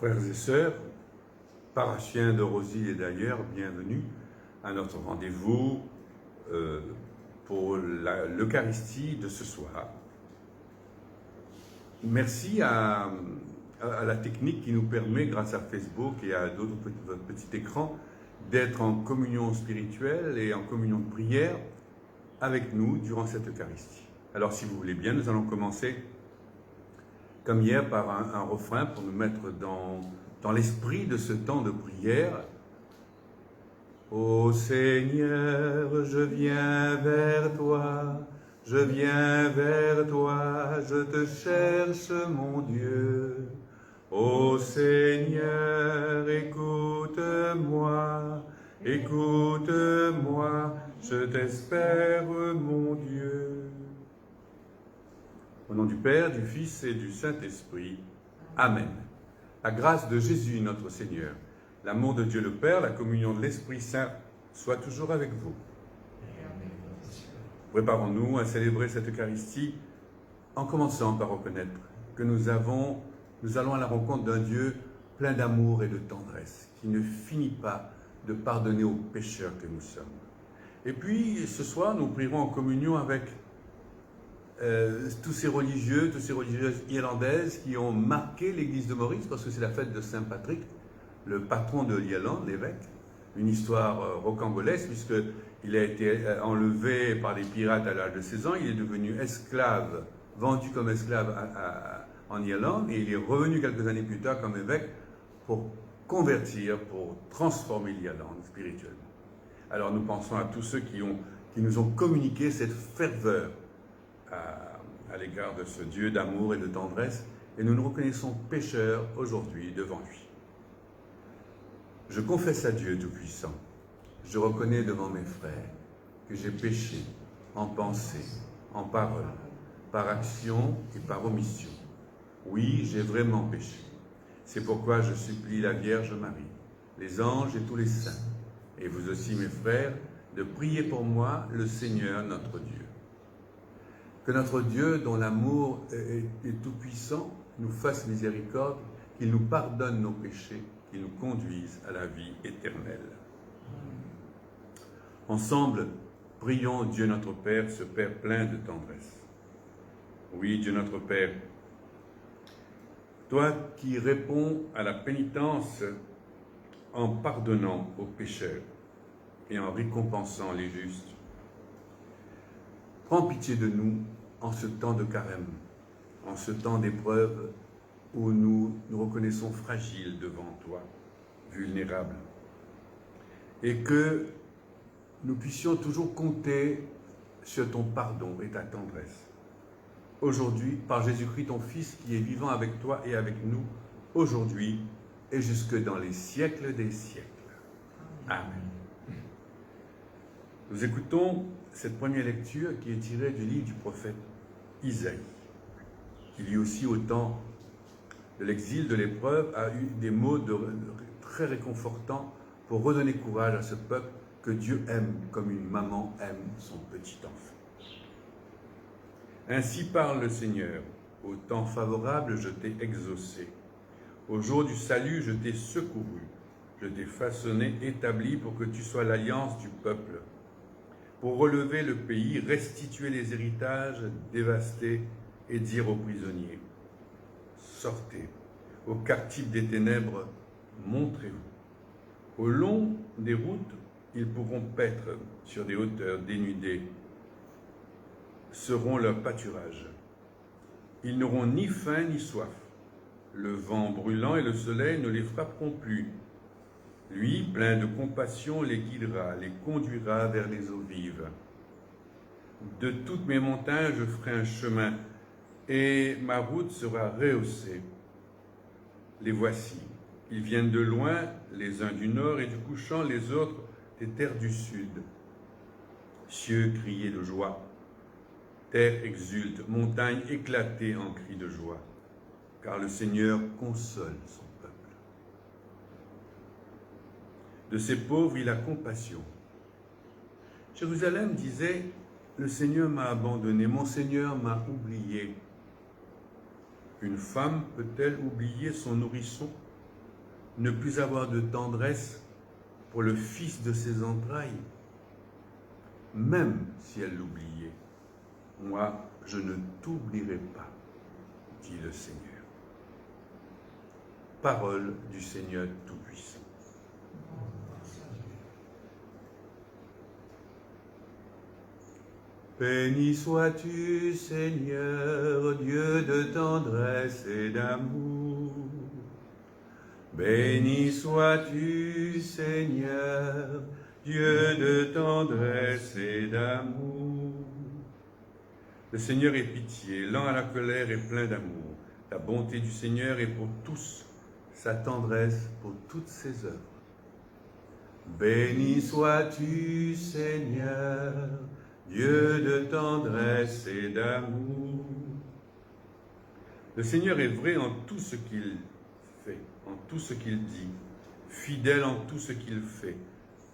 Frères et sœurs, parachiens de Rosy et d'ailleurs, bienvenue à notre rendez-vous pour l'Eucharistie de ce soir. Merci à la technique qui nous permet, grâce à Facebook et à d'autres petits écrans, d'être en communion spirituelle et en communion de prière avec nous durant cette Eucharistie. Alors si vous voulez bien, nous allons commencer comme hier par un refrain pour nous mettre dans l'esprit de ce temps de prière. Ô Seigneur, je viens vers toi, je viens vers toi, je te cherche mon Dieu. Ô Seigneur, écoute-moi, écoute-moi, je t'espère mon Dieu. Au nom du Père, du Fils et du Saint-Esprit. Amen. La grâce de Jésus notre Seigneur, l'amour de Dieu le Père, la communion de l'Esprit Saint soit toujours avec vous. Préparons-nous à célébrer cette Eucharistie en commençant par reconnaître que nous allons à la rencontre d'un Dieu plein d'amour et de tendresse, qui ne finit pas de pardonner aux pécheurs que nous sommes. Et puis, ce soir, nous prierons en communion avec tous ces religieux, toutes ces religieuses irlandaises qui ont marqué l'église de Maurice, parce que c'est la fête de Saint Patrick, le patron de l'Irlande, l'évêque. Une histoire rocambolesque, puisqu'il a été enlevé par les pirates à l'âge de 16 ans, il est devenu esclave, vendu comme esclave en Irlande, et il est revenu quelques années plus tard comme évêque pour convertir, pour transformer l'Irlande spirituellement. Alors nous pensons à tous ceux qui nous ont communiqué cette ferveur à l'égard de ce Dieu d'amour et de tendresse, et nous nous reconnaissons pécheurs aujourd'hui devant lui. Je confesse à Dieu Tout-Puissant, je reconnais devant mes frères que j'ai péché en pensée, en parole, par action et par omission. Oui, j'ai vraiment péché. C'est pourquoi je supplie la Vierge Marie, les anges et tous les saints, et vous aussi mes frères, de prier pour moi le Seigneur notre Dieu. Que notre Dieu, dont l'amour est tout-puissant, nous fasse miséricorde, qu'il nous pardonne nos péchés, qu'il nous conduise à la vie éternelle. Ensemble, prions Dieu notre Père, ce Père plein de tendresse. Oui, Dieu notre Père, toi qui réponds à la pénitence en pardonnant aux pécheurs et en récompensant les justes, prends pitié de nous en ce temps de carême, en ce temps d'épreuve où nous nous reconnaissons fragiles devant toi, vulnérables, et que nous puissions toujours compter sur ton pardon et ta tendresse. Aujourd'hui, par Jésus-Christ, ton Fils, qui est vivant avec toi et avec nous, aujourd'hui et jusque dans les siècles des siècles. Amen. Nous écoutons cette première lecture qui est tirée du livre du prophète Isaïe, qui lui aussi, au temps de l'exil, de l'épreuve, a eu des mots très réconfortants pour redonner courage à ce peuple que Dieu aime comme une maman aime son petit enfant. Ainsi parle le Seigneur, au temps favorable je t'ai exaucé, au jour du salut je t'ai secouru, je t'ai façonné, établi pour que tu sois l'alliance du peuple, pour relever le pays, restituer les héritages dévastés et dire aux prisonniers, sortez, aux captifs des ténèbres, montrez-vous. Au long des routes, ils pourront paître sur des hauteurs dénudées, seront leur pâturage. Ils n'auront ni faim ni soif. Le vent brûlant et le soleil ne les frapperont plus. Lui, plein de compassion, les guidera, les conduira vers les eaux vives. De toutes mes montagnes, je ferai un chemin, et ma route sera rehaussée. Les voici. Ils viennent de loin, les uns du nord et du couchant, les autres des terres du sud. Cieux criez de joie, terre exulte, montagne éclatée en cris de joie, car le Seigneur console son peuple. De ces pauvres, il a compassion. Jérusalem disait, le Seigneur m'a abandonné, mon Seigneur m'a oublié. Une femme peut-elle oublier son nourrisson ne plus avoir de tendresse pour le fils de ses entrailles, même si elle l'oubliait. Moi, je ne t'oublierai pas, dit le Seigneur. Parole du Seigneur Tout-Puissant. Béni sois-tu, Seigneur, Dieu de tendresse et d'amour. Béni sois-tu, Seigneur, Dieu de tendresse et d'amour. Le Seigneur est pitié, lent à la colère et plein d'amour. La bonté du Seigneur est pour tous, sa tendresse pour toutes ses œuvres. Béni sois-tu, Seigneur, Dieu de tendresse et d'amour. Le Seigneur est vrai en tout ce qu'il fait, en tout ce qu'il dit, fidèle en tout ce qu'il fait.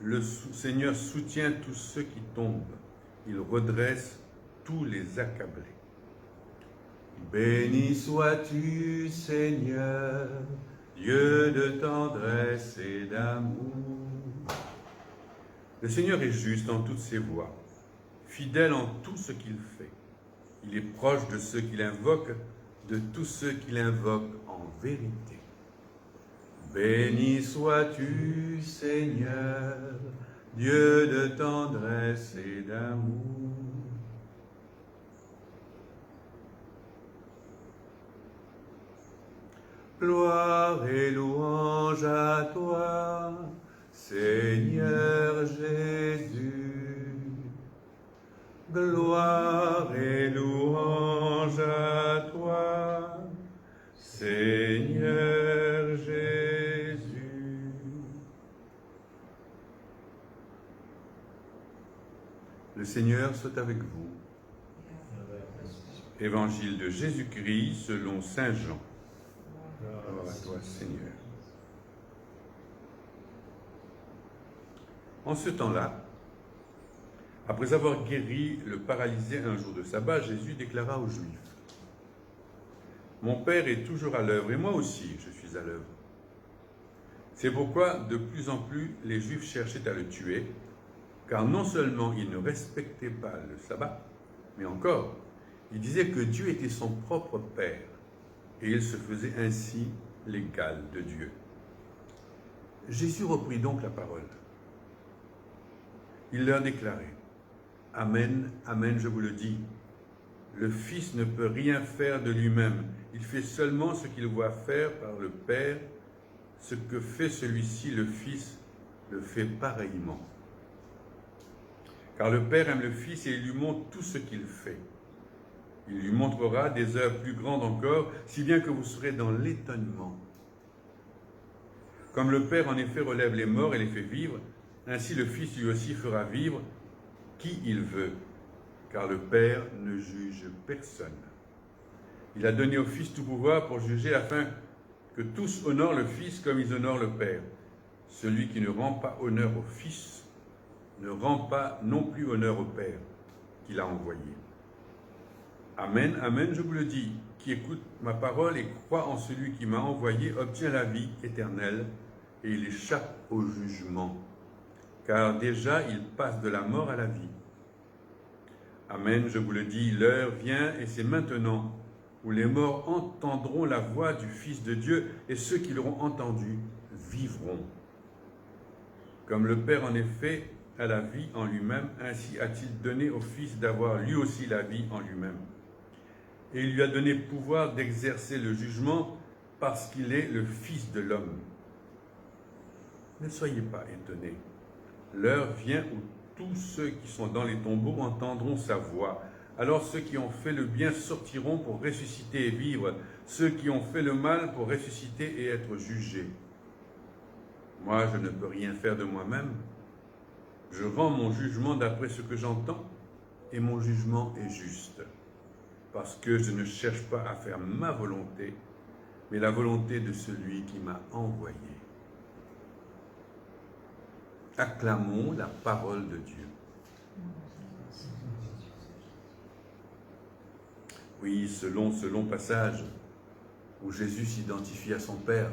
Le Seigneur soutient tous ceux qui tombent. Il redresse tous les accablés. Béni sois-tu, Seigneur, Dieu de tendresse et d'amour. Le Seigneur est juste en toutes ses voies, fidèle en tout ce qu'il fait. Il est proche de ceux qui l'invoquent, de tous ceux qui l'invoquent en vérité. Béni sois-tu, Seigneur, Dieu de tendresse et d'amour. Gloire et louange à toi, Seigneur Jésus. Gloire et louange à toi, Seigneur Jésus. Le Seigneur soit avec vous. Évangile de Jésus-Christ selon saint Jean. Gloire à toi, Seigneur. En ce temps-là, après avoir guéri le paralysé un jour de sabbat, Jésus déclara aux Juifs: « Mon Père est toujours à l'œuvre, et moi aussi je suis à l'œuvre. » C'est pourquoi de plus en plus les Juifs cherchaient à le tuer, car non seulement il ne respectait pas le sabbat, mais encore, il disait que Dieu était son propre Père, et il se faisait ainsi l'égal de Dieu. Jésus reprit donc la parole. Il leur déclarait: « Amen, amen, je vous le dis, le Fils ne peut rien faire de lui-même, il fait seulement ce qu'il voit faire par le Père, ce que fait celui-ci, le Fils, le fait pareillement. Car le Père aime le Fils et il lui montre tout ce qu'il fait. Il lui montrera des œuvres plus grandes encore, si bien que vous serez dans l'étonnement. Comme le Père en effet relève les morts et les fait vivre, ainsi le Fils lui aussi fera vivre qui il veut, car le Père ne juge personne. Il a donné au Fils tout pouvoir pour juger, afin que tous honorent le Fils comme ils honorent le Père. Celui qui ne rend pas honneur au Fils ne rend pas non plus honneur au Père qu'il a envoyé. Amen, amen, je vous le dis, qui écoute ma parole et croit en celui qui m'a envoyé obtient la vie éternelle et il échappe au jugement, car déjà il passe de la mort à la vie. Amen, je vous le dis, l'heure vient et c'est maintenant où les morts entendront la voix du Fils de Dieu et ceux qui l'auront entendu vivront. Comme le Père en effet a la vie en lui-même, ainsi a-t-il donné au Fils d'avoir lui aussi la vie en lui-même. Et il lui a donné pouvoir d'exercer le jugement parce qu'il est le Fils de l'homme. Ne soyez pas étonnés. L'heure vient où tous ceux qui sont dans les tombeaux entendront sa voix. Alors ceux qui ont fait le bien sortiront pour ressusciter et vivre, ceux qui ont fait le mal pour ressusciter et être jugés. Moi, je ne peux rien faire de moi-même. Je rends mon jugement d'après ce que j'entends, et mon jugement est juste. Parce que je ne cherche pas à faire ma volonté, mais la volonté de celui qui m'a envoyé. Acclamons la parole de Dieu. Oui, ce long passage où Jésus s'identifie à son Père,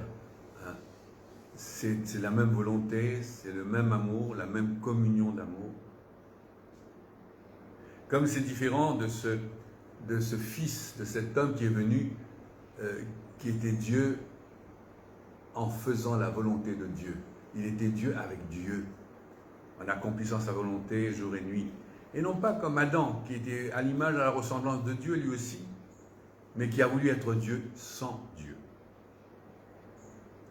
c'est la même volonté, c'est le même amour, la même communion d'amour. Comme c'est différent de ce fils, de cet homme qui est venu, qui était Dieu en faisant la volonté de Dieu. Il était Dieu avec Dieu, en accomplissant sa volonté jour et nuit. Et non pas comme Adam, qui était à l'image, à la ressemblance de Dieu lui aussi, mais qui a voulu être Dieu sans Dieu.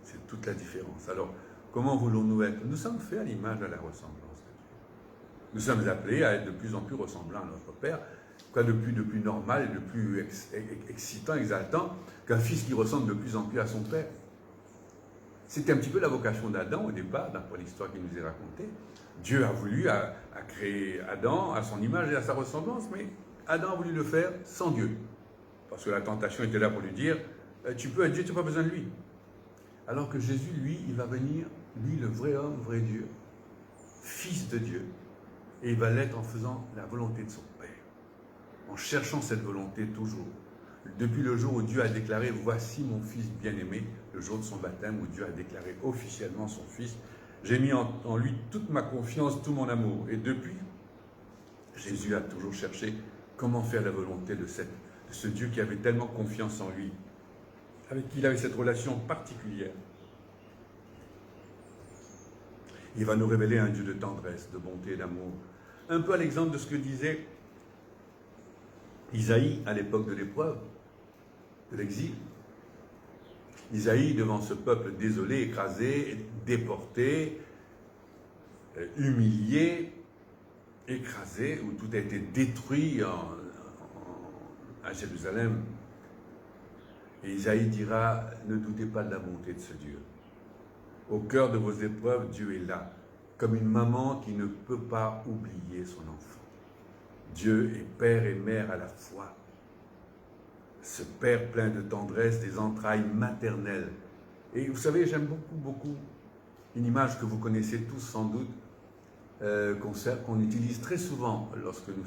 C'est toute la différence. Alors, comment voulons-nous être? Nous sommes faits à l'image, à la ressemblance de Dieu. Nous sommes appelés à être de plus en plus ressemblants à notre Père. Quoi de plus normal et de plus excitant, exaltant qu'un fils qui ressemble de plus en plus à son Père? C'était un petit peu la vocation d'Adam au départ, d'après l'histoire qui nous est racontée. Dieu a voulu a créé Adam à son image et à sa ressemblance, mais Adam a voulu le faire sans Dieu. Parce que la tentation était là pour lui dire, tu peux être Dieu, tu n'as pas besoin de lui. Alors que Jésus, lui, il va venir, lui, le vrai homme, vrai Dieu, fils de Dieu, et il va l'être en faisant la volonté de son Père, en cherchant cette volonté toujours. Depuis le jour où Dieu a déclaré « Voici mon fils bien-aimé », le jour de son baptême où Dieu a déclaré officiellement son fils, j'ai mis en lui toute ma confiance, tout mon amour. Et depuis, Jésus a toujours cherché comment faire la volonté de ce Dieu qui avait tellement confiance en lui, avec qui il avait cette relation particulière. Il va nous révéler un Dieu de tendresse, de bonté et d'amour. Un peu à l'exemple de ce que disait Isaïe à l'époque de l'épreuve, de l'exil. Isaïe, devant ce peuple désolé, écrasé, déporté, humilié, écrasé, où tout a été détruit à Jérusalem. Et Isaïe dira, ne doutez pas de la bonté de ce Dieu. Au cœur de vos épreuves, Dieu est là, comme une maman qui ne peut pas oublier son enfant. Dieu est père et mère à la fois. Ce père plein de tendresse, des entrailles maternelles. Et vous savez, j'aime beaucoup une image que vous connaissez tous sans doute, qu'on utilise très souvent lorsque nous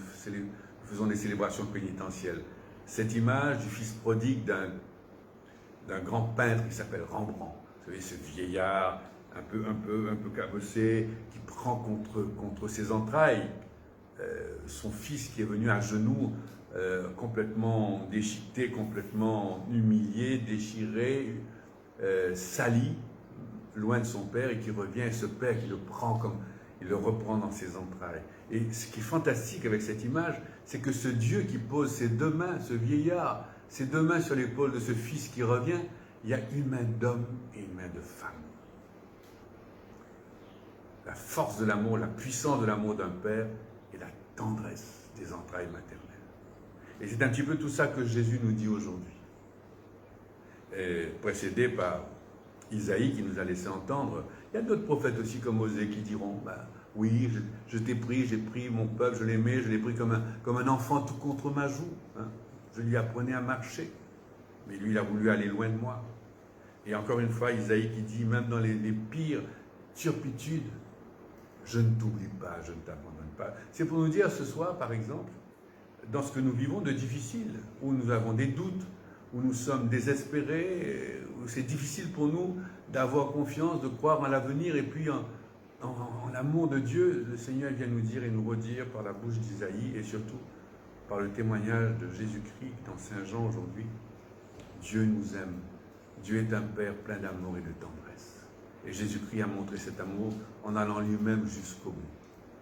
faisons des célébrations pénitentielles. Cette image du fils prodigue d'un grand peintre qui s'appelle Rembrandt. Vous savez, ce vieillard un peu cabossé, qui prend contre ses entrailles son fils qui est venu à genoux, complètement déchiqueté, complètement humilié, déchiré, sali, loin de son père, et qui revient, et ce père qui le prend comme il le reprend dans ses entrailles. Et ce qui est fantastique avec cette image, c'est que ce Dieu qui pose ses deux mains, ce vieillard, ses deux mains sur l'épaule de ce fils qui revient, il y a une main d'homme et une main de femme. La force de l'amour, la puissance de l'amour d'un père et la tendresse des entrailles maternelles. Et c'est un petit peu tout ça que Jésus nous dit aujourd'hui. Précédé par Isaïe qui nous a laissé entendre. Il y a d'autres prophètes aussi comme Osée qui diront, oui, je t'ai pris, j'ai pris mon peuple, je l'aimais, je l'ai pris comme un enfant tout contre ma joue. Hein. Je lui apprenais à marcher. Mais lui, il a voulu aller loin de moi. Et encore une fois, Isaïe qui dit, même dans les pires turpitudes, je ne t'oublie pas, je ne t'abandonne pas. C'est pour nous dire ce soir, par exemple, dans ce que nous vivons de difficile, où nous avons des doutes, où nous sommes désespérés, où c'est difficile pour nous d'avoir confiance, de croire en l'avenir, et puis en l'amour de Dieu, le Seigneur vient nous dire et nous redire par la bouche d'Isaïe, et surtout par le témoignage de Jésus-Christ dans Saint Jean aujourd'hui. Dieu nous aime. Dieu est un Père plein d'amour et de tendresse. Et Jésus-Christ a montré cet amour en allant lui-même jusqu'au bout.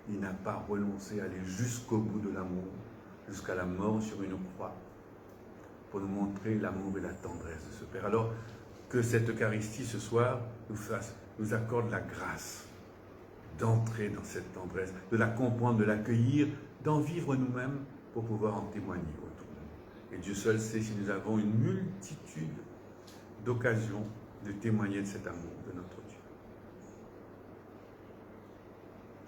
Il n'a pas renoncé à aller jusqu'au bout de l'amour, jusqu'à la mort sur une croix, pour nous montrer l'amour et la tendresse de ce Père. Alors que cette Eucharistie ce soir nous accorde la grâce d'entrer dans cette tendresse, de la comprendre, de l'accueillir, d'en vivre nous-mêmes pour pouvoir en témoigner autour de nous. Et Dieu seul sait si nous avons une multitude d'occasions de témoigner de cet amour de notre Dieu.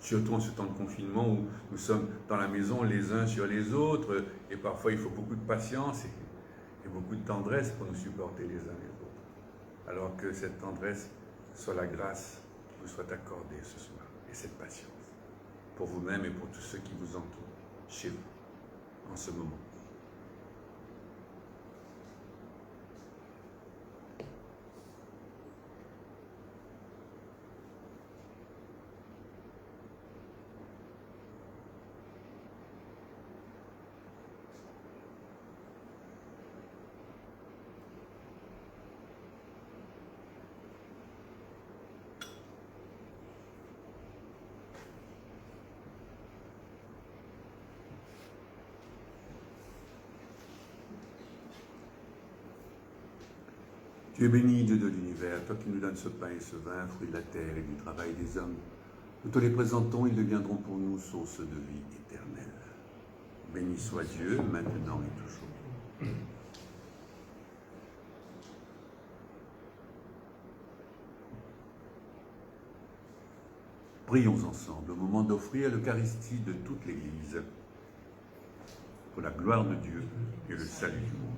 Surtout en ce temps de confinement où nous sommes dans la maison les uns sur les autres, et parfois il faut beaucoup de patience et beaucoup de tendresse pour nous supporter les uns les autres. Alors que cette tendresse soit la grâce qui vous soit accordée ce soir, et cette patience, pour vous-même et pour tous ceux qui vous entourent, chez vous, en ce moment. Tu es béni, Dieu de l'univers, toi qui nous donnes ce pain et ce vin, fruit de la terre et du travail des hommes. Nous te les présentons, ils deviendront pour nous source de vie éternelle. Béni soit Dieu, maintenant et toujours. Prions ensemble au moment d'offrir l'Eucharistie de toute l'Église pour la gloire de Dieu et le salut du monde.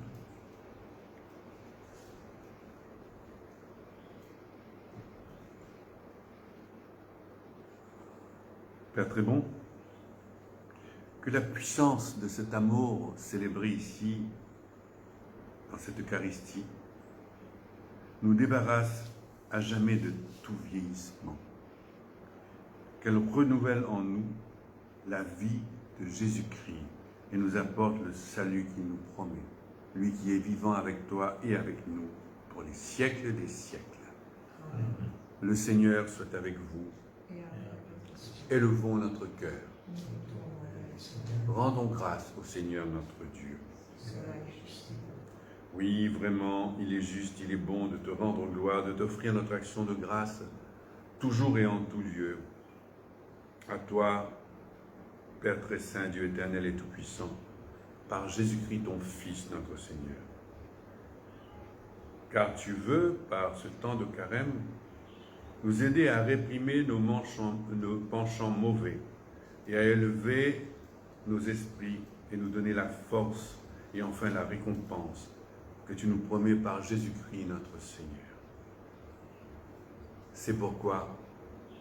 Père très bon, que la puissance de cet amour célébré ici, dans cette Eucharistie, nous débarrasse à jamais de tout vieillissement. Qu'elle renouvelle en nous la vie de Jésus-Christ et nous apporte le salut qu'il nous promet, lui qui est vivant avec toi et avec nous pour les siècles des siècles. Amen. Le Seigneur soit avec vous. Élevons notre cœur. Rendons grâce au Seigneur notre Dieu. Oui, vraiment, il est juste, il est bon de te rendre gloire, de t'offrir notre action de grâce, toujours et en tout lieu. À toi, Père très saint, Dieu éternel et tout-puissant, par Jésus-Christ, ton Fils, notre Seigneur. Car tu veux, par ce temps de carême, nous aider à réprimer nos penchants mauvais et à élever nos esprits et nous donner la force et enfin la récompense que tu nous promets par Jésus-Christ notre Seigneur. C'est pourquoi,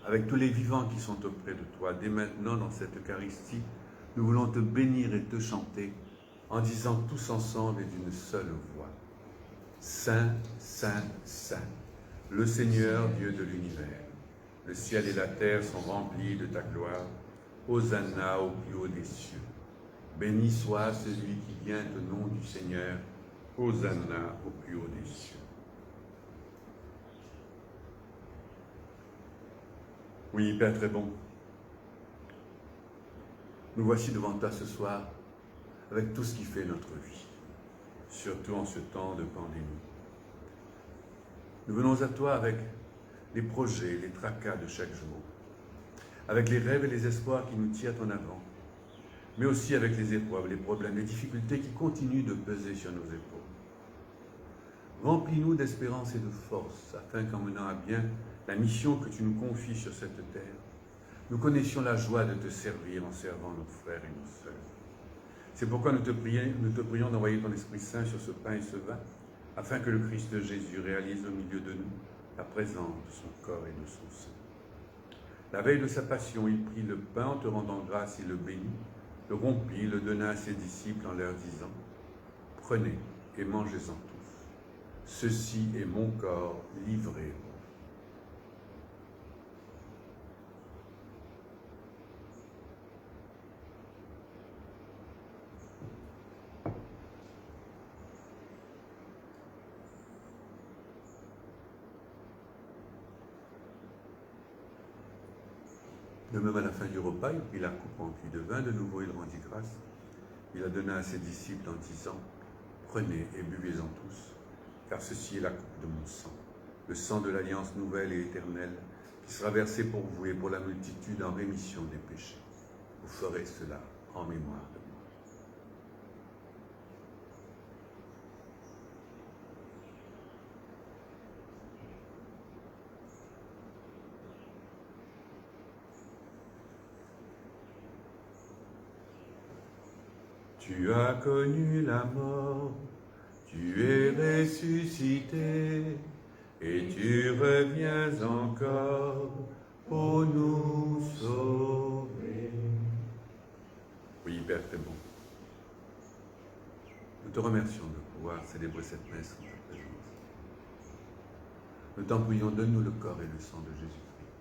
avec tous les vivants qui sont auprès de toi, dès maintenant dans cette Eucharistie, nous voulons te bénir et te chanter en disant tous ensemble et d'une seule voix: Saint, Saint, Saint, le Seigneur Dieu de l'univers. Le ciel et la terre sont remplis de ta gloire. Hosanna au plus haut des cieux. Béni soit celui qui vient au nom du Seigneur. Hosanna au plus haut des cieux. Oui, Père très bon, nous voici devant toi ce soir avec tout ce qui fait notre vie, surtout en ce temps de pandémie. Nous venons à toi avec les projets, les tracas de chaque jour, avec les rêves et les espoirs qui nous tirent en avant, mais aussi avec les épreuves, les problèmes, les difficultés qui continuent de peser sur nos épaules. Remplis-nous d'espérance et de force, afin qu'en menant à bien la mission que tu nous confies sur cette terre, nous connaissions la joie de te servir en servant nos frères et nos sœurs. C'est pourquoi nous te prions d'envoyer ton Esprit Saint sur ce pain et ce vin, afin que le Christ Jésus réalise au milieu de nous la présence de son corps et de son sang. La veille de sa passion, il prit le pain en te rendant grâce, il le bénit, le rompit, le donna à ses disciples en leur disant: Prenez et mangez-en tous. Ceci est mon corps livré. De même, à la fin du repas, il prit la coupe remplie de vin, de nouveau il rendit grâce. Il la donna à ses disciples en disant: Prenez et buvez-en tous, car ceci est la coupe de mon sang, le sang de l'alliance nouvelle et éternelle, qui sera versé pour vous et pour la multitude en rémission des péchés. Vous ferez cela en mémoire de moi. Tu as connu la mort, tu es ressuscité, et tu reviens encore pour nous sauver. Oui, Père très bon, nous te remercions de pouvoir célébrer cette messe en ta présence. Nous t'en prions, donne-nous le corps et le sang de Jésus-Christ,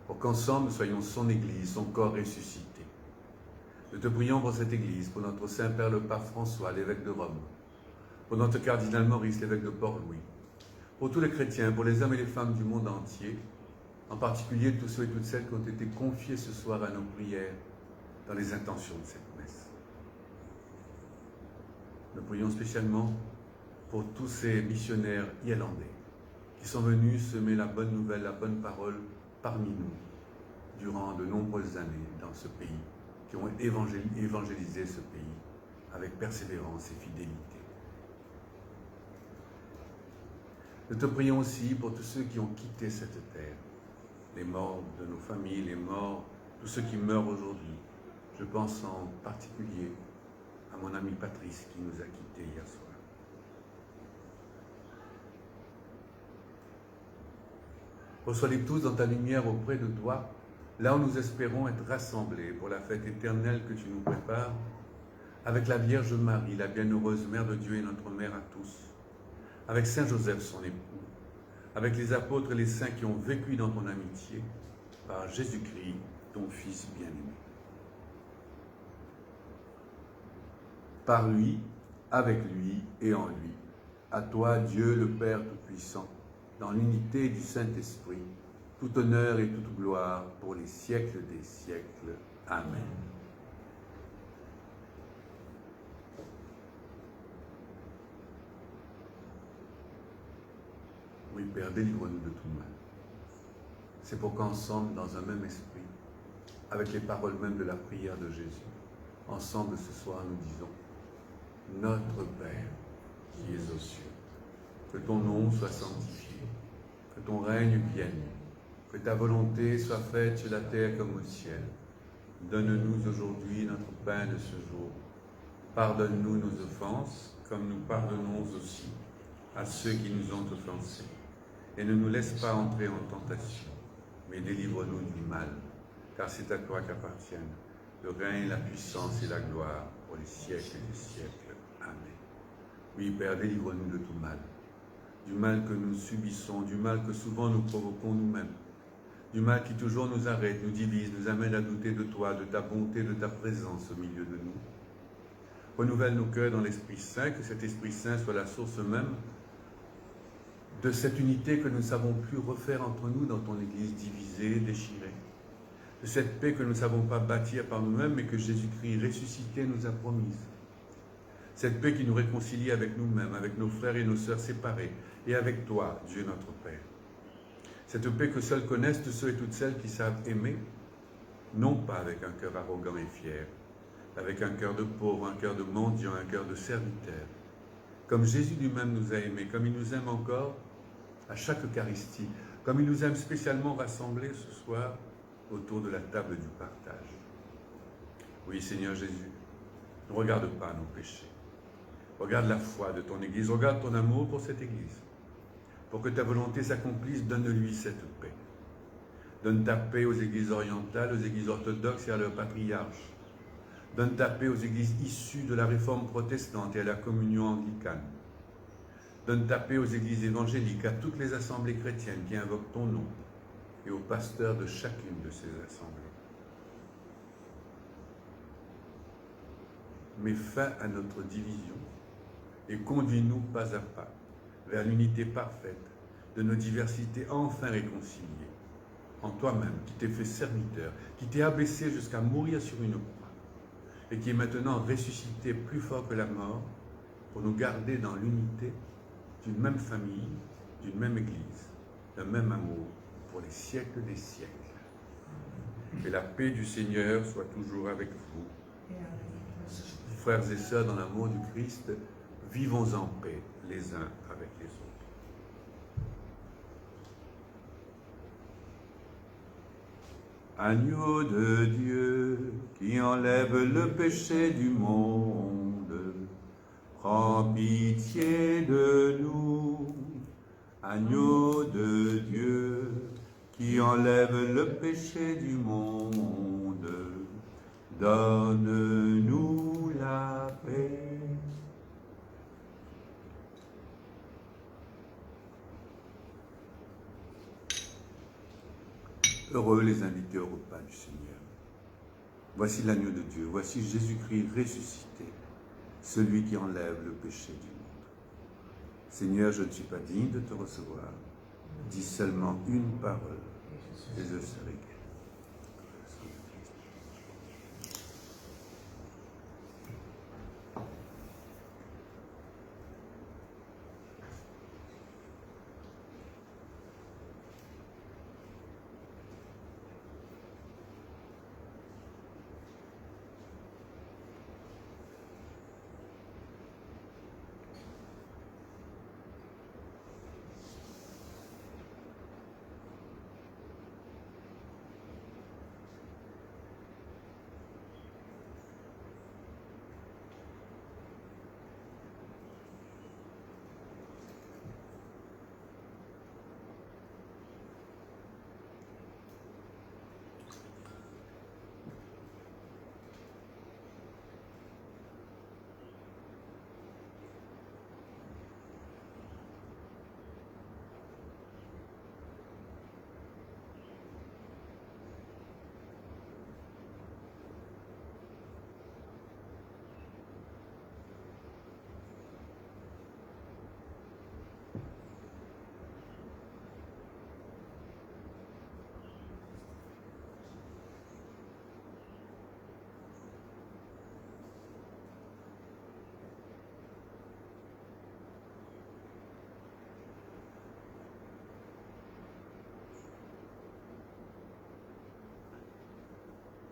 pour qu'ensemble nous soyons son Église, son corps ressuscité. Nous te prions pour cette Église, pour notre Saint-Père le Pape François, l'évêque de Rome, pour notre cardinal Maurice, l'évêque de Port-Louis, pour tous les chrétiens, pour les hommes et les femmes du monde entier, en particulier tous ceux et toutes celles qui ont été confiés ce soir à nos prières dans les intentions de cette messe. Nous prions spécialement pour tous ces missionnaires irlandais qui sont venus semer la bonne nouvelle, la bonne parole parmi nous durant de nombreuses années dans ce pays, qui ont évangélisé ce pays avec persévérance et fidélité. Nous te prions aussi pour tous ceux qui ont quitté cette terre, les morts de nos familles, les morts, tous ceux qui meurent aujourd'hui. Je pense en particulier à mon ami Patrice qui nous a quittés hier soir. Reçois-les tous dans ta lumière auprès de toi, là où nous espérons être rassemblés pour la fête éternelle que tu nous prépares, avec la Vierge Marie, la bienheureuse Mère de Dieu et notre Mère à tous, avec Saint Joseph, son époux, avec les apôtres et les saints qui ont vécu dans ton amitié, par Jésus-Christ, ton Fils bien-aimé. Par lui, avec lui et en lui, à toi, Dieu le Père Tout-Puissant, dans l'unité du Saint-Esprit, tout honneur et toute gloire pour les siècles des siècles. Amen. Oui, Père, délivre-nous de tout mal. C'est pour qu'ensemble, dans un même esprit, avec les paroles même de la prière de Jésus, ensemble ce soir nous disons: Notre Père qui es aux cieux, que ton nom soit sanctifié, que ton règne vienne, que ta volonté soit faite sur la terre comme au ciel. Donne-nous aujourd'hui notre pain de ce jour. Pardonne-nous nos offenses, comme nous pardonnons aussi à ceux qui nous ont offensés. Et ne nous laisse pas entrer en tentation, mais délivre-nous du mal, car c'est à toi qu'appartiennent le règne, la puissance et la gloire pour les siècles des siècles. Amen. Oui, Père, délivre-nous de tout mal, du mal que nous subissons, du mal que souvent nous provoquons nous-mêmes, du mal qui toujours nous arrête, nous divise, nous amène à douter de toi, de ta bonté, de ta présence au milieu de nous. Renouvelle nos cœurs dans l'Esprit Saint, que cet Esprit Saint soit la source même de cette unité que nous ne savons plus refaire entre nous dans ton Église divisée, déchirée, de cette paix que nous ne savons pas bâtir par nous-mêmes, mais que Jésus-Christ ressuscité nous a promise. Cette paix qui nous réconcilie avec nous-mêmes, avec nos frères et nos sœurs séparés, et avec toi, Dieu notre Père. Cette paix que seuls connaissent tous ceux et toutes celles qui savent aimer, non pas avec un cœur arrogant et fier, avec un cœur de pauvre, un cœur de mendiant, un cœur de serviteur. Comme Jésus lui-même nous a aimés, comme il nous aime encore à chaque Eucharistie, comme il nous aime spécialement rassemblés ce soir autour de la table du partage. Oui, Seigneur Jésus, ne regarde pas nos péchés. Regarde la foi de ton Église, regarde ton amour pour cette Église. Pour que ta volonté s'accomplisse, donne-lui cette paix. Donne ta paix aux Églises orientales, aux Églises orthodoxes et à leurs patriarches. Donne ta paix aux Églises issues de la réforme protestante et à la communion anglicane. Donne ta paix aux Églises évangéliques, à toutes les assemblées chrétiennes qui invoquent ton nom et aux pasteurs de chacune de ces assemblées. Mets fin à notre division et conduis-nous pas à pas vers l'unité parfaite de nos diversités enfin réconciliées, en toi-même qui t'es fait serviteur, qui t'es abaissé jusqu'à mourir sur une croix et qui est maintenant ressuscité plus fort que la mort pour nous garder dans l'unité d'une même famille, d'une même Église, d'un même amour pour les siècles des siècles. Que la paix du Seigneur soit toujours avec vous. Frères et sœurs dans l'amour du Christ, vivons en paix les uns avec les autres. Agneau de Dieu qui enlève le péché du monde, prends pitié de nous. Agneau de Dieu qui enlève le péché du monde, donne-nous la paix. Heureux les invités au repas du Seigneur. Voici l'agneau de Dieu, voici Jésus-Christ ressuscité, celui qui enlève le péché du monde. Seigneur, je ne suis pas digne de te recevoir. Dis seulement une parole et je serai guéri.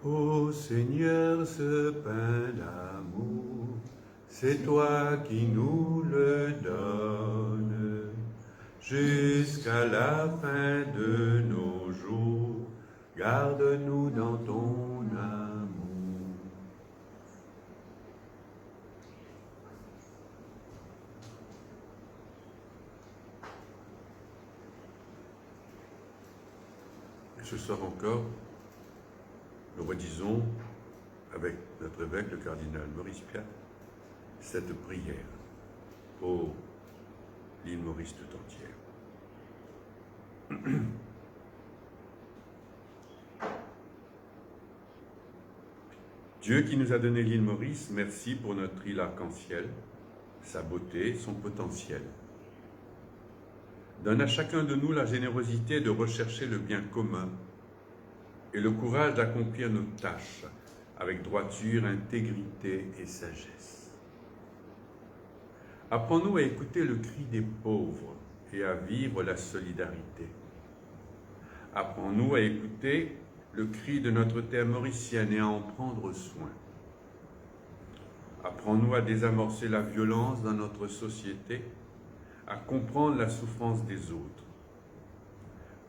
Ô Seigneur, ce pain d'amour, c'est toi qui nous le donnes jusqu'à la fin de nos jours. Garde-nous dans ton amour. Et ce soir encore, nous redisons avec notre évêque, le cardinal Maurice Piat, cette prière pour l'île Maurice tout entière. Dieu qui nous a donné l'île Maurice, merci pour notre île arc-en-ciel, sa beauté, son potentiel. Donne à chacun de nous la générosité de rechercher le bien commun et le courage d'accomplir nos tâches avec droiture, intégrité et sagesse. Apprends-nous à écouter le cri des pauvres et à vivre la solidarité. Apprends-nous à écouter le cri de notre terre mauricienne et à en prendre soin. Apprends-nous à désamorcer la violence dans notre société, à comprendre la souffrance des autres.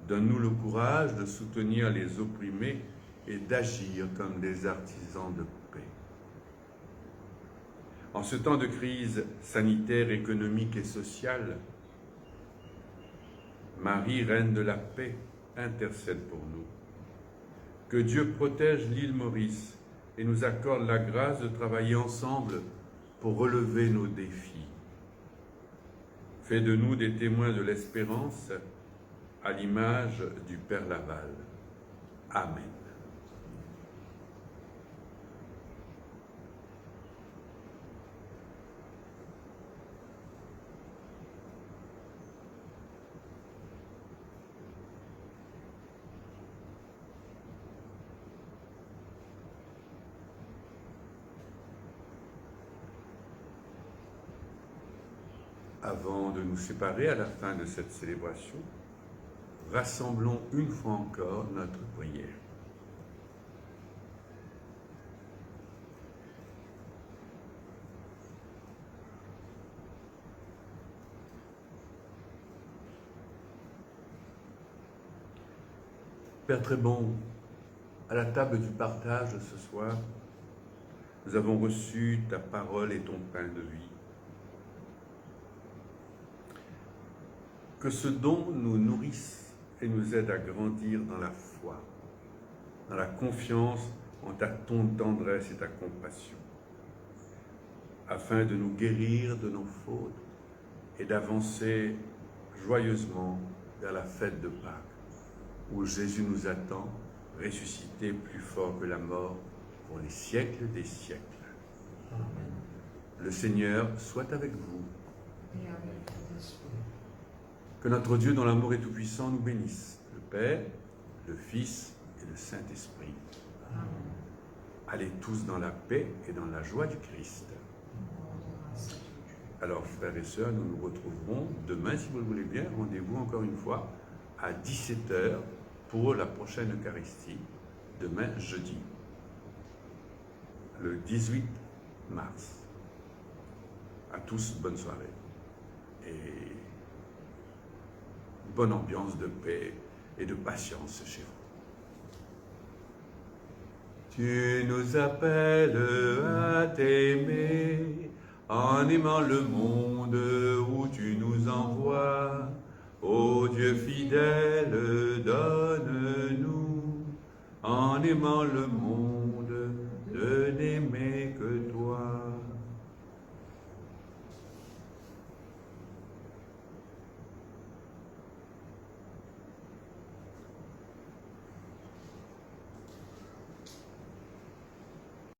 Donne-nous le courage de soutenir les opprimés et d'agir comme des artisans de paix. En ce temps de crise sanitaire, économique et sociale, Marie, Reine de la paix, intercède pour nous. Que Dieu protège l'île Maurice et nous accorde la grâce de travailler ensemble pour relever nos défis. Fais de nous des témoins de l'espérance à l'image du Père Laval. Amen. Avant de nous séparer à la fin de cette célébration, rassemblons une fois encore notre prière. Père très bon, à la table du partage ce soir, nous avons reçu ta parole et ton pain de vie. Que ce don nous nourrisse et nous aide à grandir dans la foi, dans la confiance en ta tendresse et ta compassion, afin de nous guérir de nos fautes et d'avancer joyeusement vers la fête de Pâques, où Jésus nous attend, ressuscité plus fort que la mort pour les siècles des siècles. Amen. Le Seigneur soit avec vous. Et avec ton esprit. Que notre Dieu, dont l'amour est tout-puissant, nous bénisse, le Père, le Fils et le Saint-Esprit. Amen. Allez tous dans la paix et dans la joie du Christ. Alors, frères et sœurs, nous nous retrouverons demain, si vous le voulez bien. Rendez-vous encore une fois à 17h pour la prochaine Eucharistie, demain jeudi, le 18 mars. À tous, bonne soirée. Et bonne ambiance de paix et de patience chez vous. Tu nous appelles à t'aimer, en aimant le monde où tu nous envoies. Ô Dieu fidèle, donne-nous, en aimant le